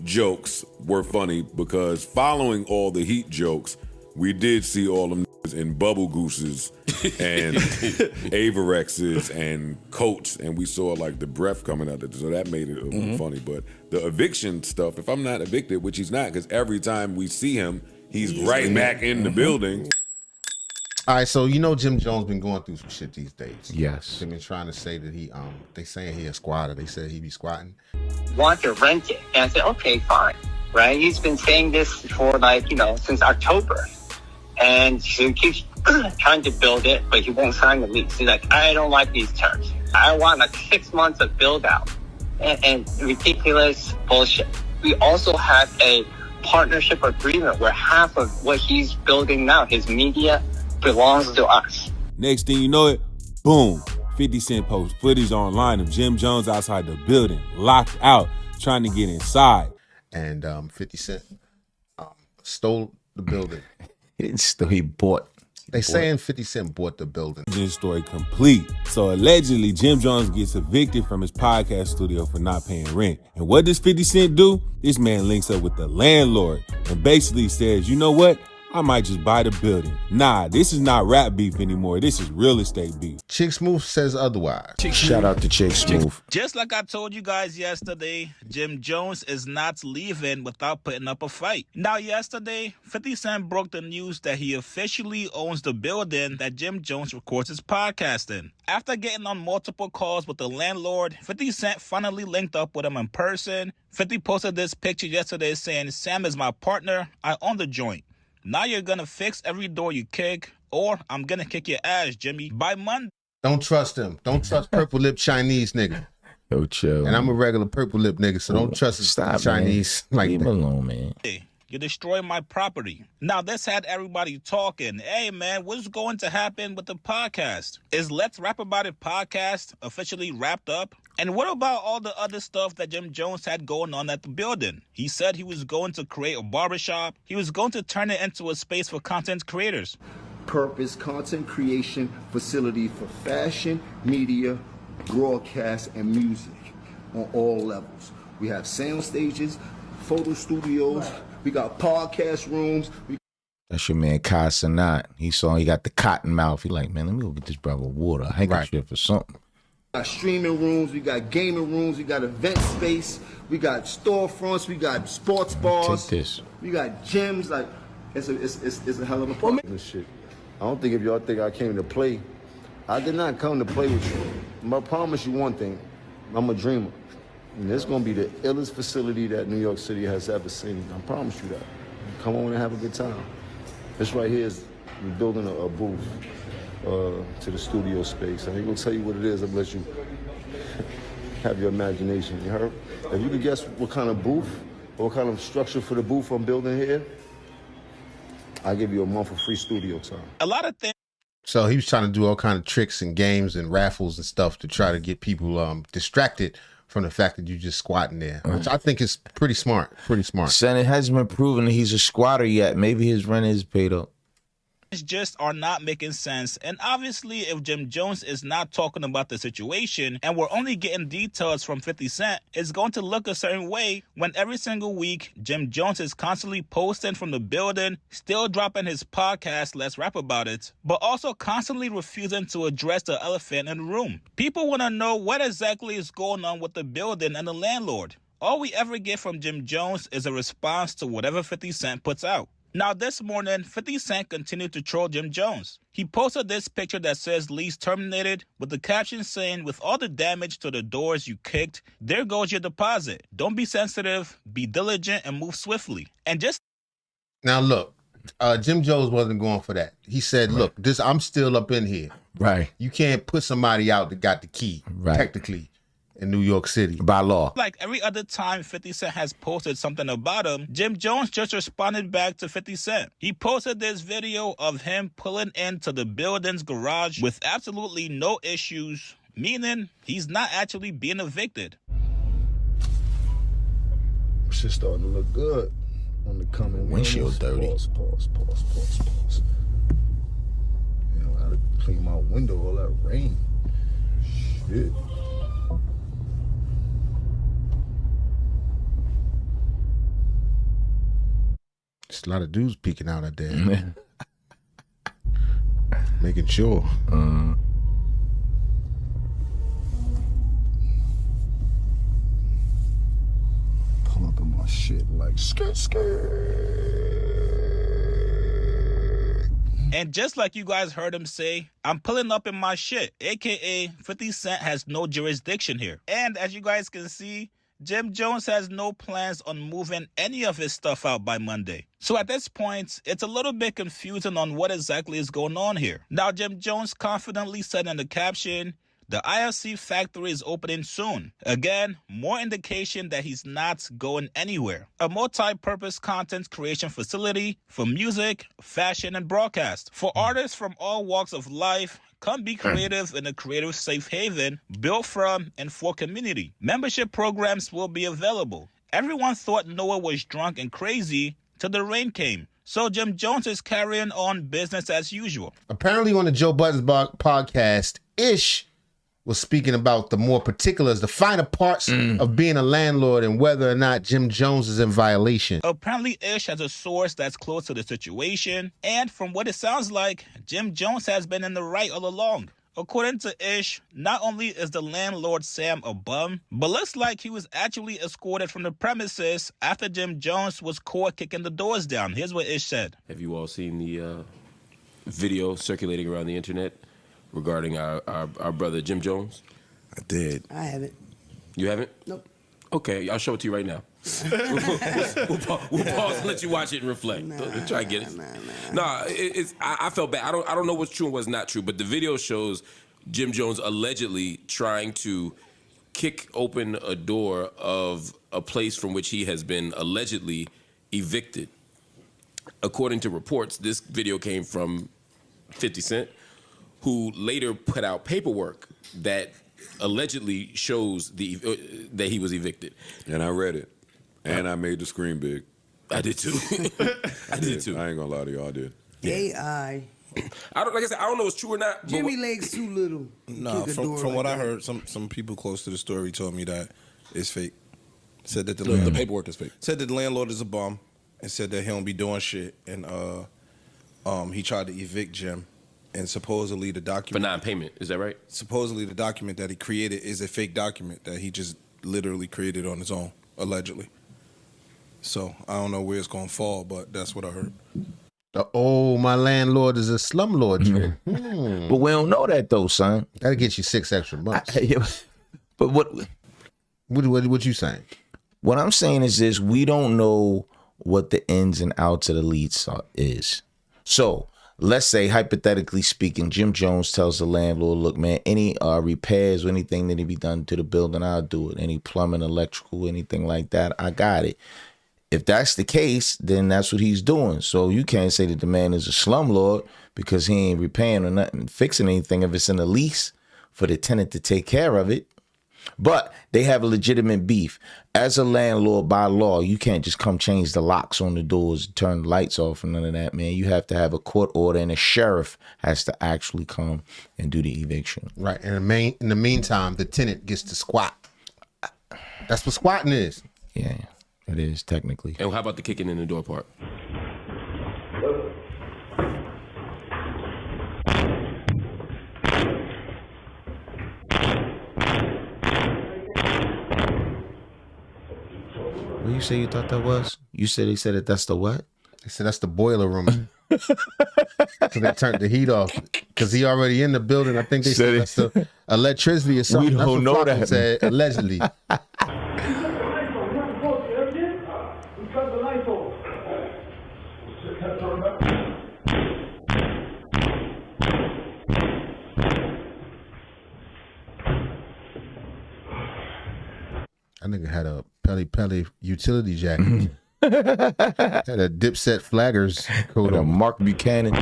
jokes were funny because following all the heat jokes, we did see all them in bubble gooses and Avirexes and coats, and we saw like the breath coming out of it, so that made it a little funny. But the eviction stuff, if I'm not evicted, which he's not, because every time we see him, he's right back in the building. All right, so you know Jim Jones been going through some shit these days. Yes. They've been trying to say that he, they saying he a squatter. They said he be squatting. Want to rent it. And I said, okay, fine. Right? He's been saying this for since October. And he keeps trying to build it, but he won't sign the lease. He's like, I don't like these terms. I want 6 months of build out. And ridiculous bullshit. We also have a partnership agreement where half of what he's building now, his media, belongs to us. Next thing you know it, boom, 50 Cent posts footage online of Jim Jones outside the building, locked out, trying to get inside. And 50 Cent stole the building. He bought. They saying 50 Cent bought the building. This story complete. So allegedly, Jim Jones gets evicted from his podcast studio for not paying rent. And what does 50 Cent do? This man links up with the landlord and basically says, you know what? I might just buy the building. Nah, this is not rap beef anymore. This is real estate beef. Chick Smooth says otherwise. Shout out to Chick Smooth. Just like I told you guys yesterday, Jim Jones is not leaving without putting up a fight. Now, yesterday, 50 Cent broke the news that he officially owns the building that Jim Jones records his podcast in. After getting on multiple calls with the landlord, 50 Cent finally linked up with him in person. 50 posted this picture yesterday saying, Sam is my partner. I own the joint. Now you're gonna fix every door you kick, or I'm gonna kick your ass, Jimmy. By Monday. Don't trust him. Don't trust purple lip Chinese nigga. Yo, chill. And I'm a regular purple lip nigga, so don't trust Chinese like Leave that. him alone, man. You destroy my property. Now, this had everybody talking. Hey, man, what's going to happen with the podcast? Is Let's Rap About It podcast officially wrapped up? And what about all the other stuff that Jim Jones had going on at the building? He said he was going to create a barbershop. He was going to turn it into a space for content creators. Purpose content creation facility for fashion, media, broadcast, and music on all levels. We have sound stages, photo studios, we got podcast rooms. That's your man Kai Sanat. He got the cotton mouth. He like, man, let me go get this brother water. I ain't got shit for something. We got streaming rooms, we got gaming rooms, we got event space, we got storefronts, we got sports bars, Take this. we got gyms. Like it's a hell of a problem. This shit. I don't think if y'all think I came to play, I did not come to play with you. I promise you one thing, I'm a dreamer. And this is gonna be the illest facility that New York City has ever seen. I promise you that. Come on and have a good time. This right here is we're building a booth to the studio space. I ain't gonna tell you what it is. I'm gonna let you have your imagination. You heard? If you could guess what kind of booth or what kind of structure for the booth I'm building here, I'll give you a month of free studio time. A lot of things. So he was trying to do all kind of tricks and games and raffles and stuff to try to get people distracted from the fact that you just squatting there, which I think is pretty smart. Pretty smart. Son, it hasn't been proven that he's a squatter yet. Maybe his rent is paid up. Just are not making sense. And obviously, if Jim Jones is not talking about the situation and we're only getting details from 50 Cent, it's going to look a certain way when every single week Jim Jones is constantly posting from the building, still dropping his podcast, Let's Rap About It, but also constantly refusing to address the elephant in the room. People want to know what exactly is going on with the building and the landlord. All we ever get from Jim Jones is a response to whatever 50 Cent puts out. Now, this morning, 50 Cent continued to troll Jim Jones. He posted this picture that says lease terminated with the caption saying, with all the damage to the doors you kicked, there goes your deposit. Don't be sensitive, be diligent, and move swiftly. And just... Now, look, Jim Jones wasn't going for that. He said, look, I'm still up in here. Right. You can't put somebody out that got the key, technically, in New York City. By law. Like every other time 50 Cent has posted something about him, Jim Jones just responded back to 50 Cent. He posted this video of him pulling into the building's garage with absolutely no issues, meaning he's not actually being evicted. Shit's starting to look good on the coming windshield dirty. Pause. You know, I had to clean my window, all that rain. Shit. Just a lot of dudes peeking out at there. Making sure. Pull up in my shit like skirt. And just like you guys heard him say, I'm pulling up in my shit, aka 50 Cent has no jurisdiction here. And as you guys can see, Jim Jones has no plans on moving any of his stuff out by Monday. So at this point, it's a little bit confusing on what exactly is going on here. Now, Jim Jones confidently said in the caption, the IFC factory is opening soon. Again, more indication that he's not going anywhere. A multi-purpose content creation facility for music, fashion, and broadcast. For artists from all walks of life, come be creative in a creative safe haven built from and for community. Membership programs will be available. Everyone thought Noah was drunk and crazy till the rain came. So Jim Jones is carrying on business as usual. Apparently on the Joe Budden podcast, Ish was speaking about the more particulars, the finer parts of being a landlord and whether or not Jim Jones is in violation. Apparently, Ish has a source that's close to the situation, and from what it sounds like, Jim Jones has been in the right all along. According to Ish, not only is the landlord Sam a bum, but looks like he was actually escorted from the premises after Jim Jones was caught kicking the doors down. Here's what Ish said. Have you all seen the video circulating around the internet regarding our brother Jim Jones? I did. I haven't. You haven't? Nope. Okay, I'll show it to you right now. we'll pause and let you watch it and reflect. Try to get it. I felt bad. I don't know what's true and what's not true, but the video shows Jim Jones allegedly trying to kick open a door of a place from which he has been allegedly evicted. According to reports, this video came from 50 Cent, who later put out paperwork that allegedly shows that he was evicted. And I read it. And I made the screen big. I did too. I did too. I ain't gonna lie to you, I did. AI. I don't know if it's true or not. Jimmy legs too little. No, from what I heard, some people close to the story told me that it's fake. Said that the paperwork is fake. Said that the landlord is a bum and said that he don't be doing shit, and he tried to evict Jim, and supposedly the document for non-payment. Is that right? Supposedly the document that he created is a fake document that he just literally created on his own, allegedly. So I don't know where it's gonna fall, but that's what I heard. My landlord is a slumlord trick. But we don't know that though, son. That'll get you 6 extra months. But what you saying? What I'm saying is this: we don't know what the ins and outs of the lease is. So let's say, hypothetically speaking, Jim Jones tells the landlord, look, man, any repairs or anything that need to be done to the building, I'll do it. Any plumbing, electrical, anything like that, I got it. If that's the case, then that's what he's doing. So you can't say that the man is a slumlord because he ain't repairing or nothing, fixing anything if it's in the lease for the tenant to take care of it. But they have a legitimate beef. As a landlord, by law, you can't just come change the locks on the doors, turn the lights off, and none of that, man. You have to have a court order, and a sheriff has to actually come and do the eviction. Right. And in the meantime, the tenant gets to squat. That's what squatting is. Yeah, it is technically. And how about the kicking in the door part? What you say you thought that was? You said they said that that's the what? They said that's the boiler room. So they turned the heat off because he already in the building. I think they said that's the electricity or something. We don't know that. Said, allegedly. That nigga had a Pelly utility jacket. Had a Dipset flaggers coat on. Mark Buchanan.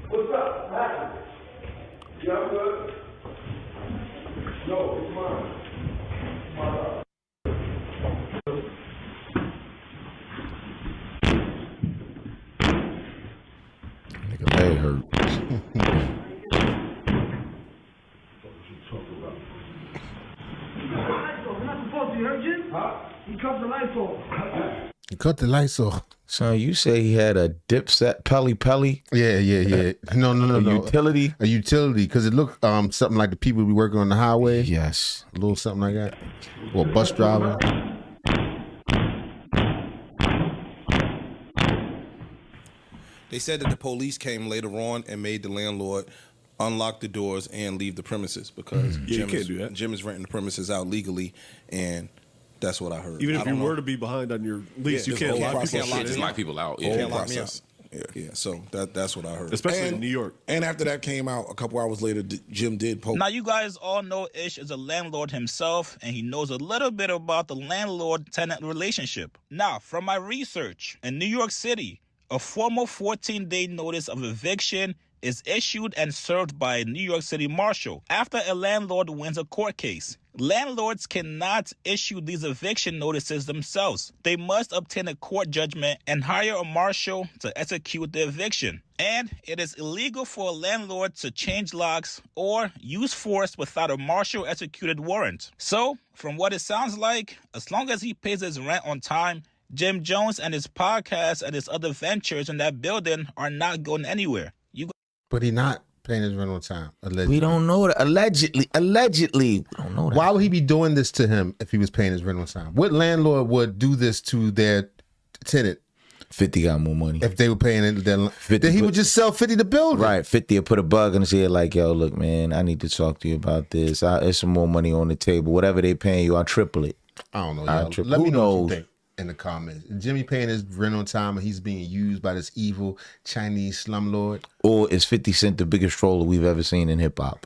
What's up? Yeah, I'm good. No, it's mine. Nigga leg hurt. You cut the lights off. You cut the lights off. Son, you say he had a Dipset Pelly? Yeah. No. Utility? A utility, because it looked something like the people we working on the highway. Yes. A little something like that. Or a bus driver. They said that the police came later on and made the landlord unlock the doors and leave the premises because you can't do that. Jim is renting the premises out legally, and that's what I heard. Even if I you don't were know. to be behind on your lease, Yeah, you can't lock people can't lock in. me Lock people out. Whole Yeah. Can't lock me process. Yeah. So that's what I heard. Especially in New York. And after that came out, a couple hours later, Jim did post. Now, you guys all know Ish is a landlord himself, and he knows a little bit about the landlord-tenant relationship. Now, from my research, in New York City, a formal 14-day notice of eviction is issued and served by a New York City marshal after a landlord wins a court case. Landlords cannot issue these eviction notices themselves. They must obtain a court judgment and hire a marshal to execute the eviction. And it is illegal for a landlord to change locks or use force without a marshal-executed warrant. So, from what it sounds like, as long as he pays his rent on time, Jim Jones and his podcast and his other ventures in that building are not going anywhere. But he not paying his rent on time, allegedly. We don't know that. Allegedly. We don't know that. Why would he be doing this to him if he was paying his rent on time? What landlord would do this to their tenant 50 got more money. if they were paying it? Then he would just sell 50 the building. Right, 50 will put a bug in his ear like, yo, look, man, I need to talk to you about this. There's some more money on the table. Whatever they paying you, I'll triple it. I don't know. I'll Y'all. triple. Let me Who know what you knows? think in the comments. Is Jimmy paying his rent on time and he's being used by this evil Chinese slumlord? Or is 50 Cent the biggest troller we've ever seen in hip hop?